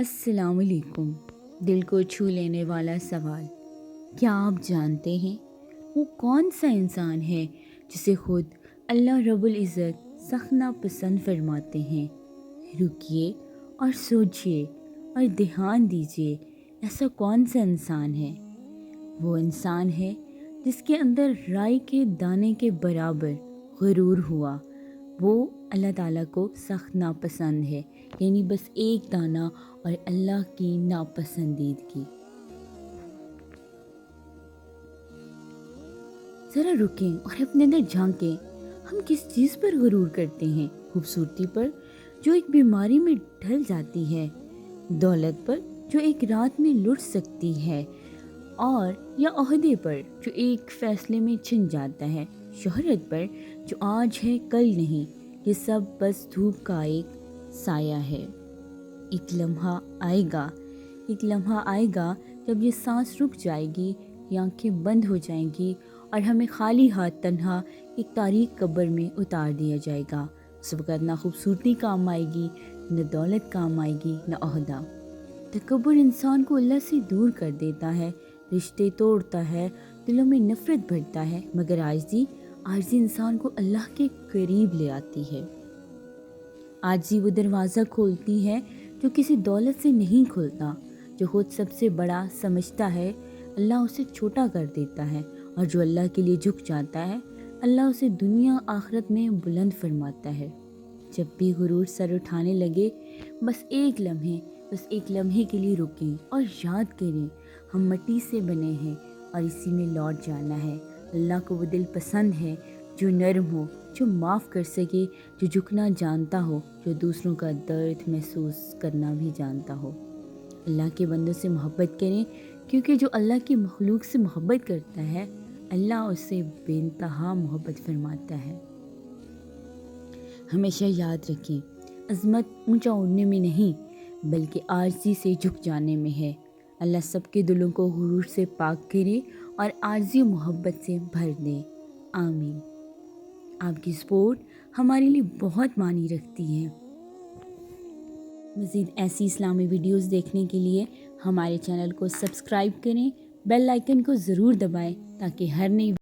السلام علیکم۔ دل کو چھو لینے والا سوال، کیا آپ جانتے ہیں وہ کون سا انسان ہے جسے خود اللہ رب العزت سخت ناپسند فرماتے ہیں؟ رکیے اور سوچئے اور دھیان دیجئے، ایسا کون سا انسان ہے؟ وہ انسان ہے جس کے اندر رائی کے دانے کے برابر غرور ہوا، وہ اللہ تعالیٰ کو سخت ناپسند ہے، یعنی بس ایک دانہ اور اللہ کی ناپسندیدگی۔ ذرا رکیں اور اپنے اندر جھانکیں، ہم کس چیز پر غرور کرتے ہیں؟ خوبصورتی پر جو ایک بیماری میں ڈھل جاتی ہے، دولت پر جو ایک رات میں لٹ سکتی ہے، اور یا عہدے پر جو ایک فیصلے میں چھن جاتا ہے، شہرت پر جو آج ہے کل نہیں، یہ سب بس دھوپ کا ایک سایہ ہے۔ ایک لمحہ آئے گا جب یہ سانس رک جائے گی، یہ آنکھیں بند ہو جائیں گی اور ہمیں خالی ہاتھ تنہا ایک تاریک قبر میں اتار دیا جائے گا۔ اس وقت نہ خوبصورتی کام آئے گی، نہ دولت کام آئے گی، نہ عہدہ۔ تکبر انسان کو اللہ سے دور کر دیتا ہے، رشتے توڑتا ہے، دلوں میں نفرت بھرتا ہے، مگر عاجزی انسان کو اللہ کے قریب لے آتی ہے۔ عاجزی وہ دروازہ کھولتی ہے جو کسی دولت سے نہیں کھلتا۔ جو خود سب سے بڑا سمجھتا ہے، اللہ اسے چھوٹا کر دیتا ہے، اور جو اللہ کے لیے جھک جاتا ہے، اللہ اسے دنیا آخرت میں بلند فرماتا ہے۔ جب بھی غرور سر اٹھانے لگے، بس ایک لمحے کے لیے رکیں اور یاد کریں، ہم مٹی سے بنے ہیں اور اسی میں لوٹ جانا ہے۔ اللہ کو وہ دل پسند ہے جو نرم ہو، جو معاف کر سکے، جو جھکنا جانتا ہو، جو دوسروں کا درد محسوس کرنا بھی جانتا ہو۔ اللہ کے بندوں سے محبت کریں، کیونکہ جو اللہ کی مخلوق سے محبت کرتا ہے، اللہ اسے بے انتہا محبت فرماتا ہے۔ ہمیشہ یاد رکھیں، عظمت اونچا اڑنے میں نہیں بلکہ عاجزی سے جھک جانے میں ہے۔ اللہ سب کے دلوں کو غرور سے پاک کرے اور عاجزی و محبت سے بھر دے، آمین۔ آپ کی سپورٹ ہمارے لیے بہت معنی رکھتی ہے۔ مزید ایسی اسلامی ویڈیوز دیکھنے کے لیے ہمارے چینل کو سبسکرائب کریں، بیل آئیکن کو ضرور دبائیں تاکہ ہر نئی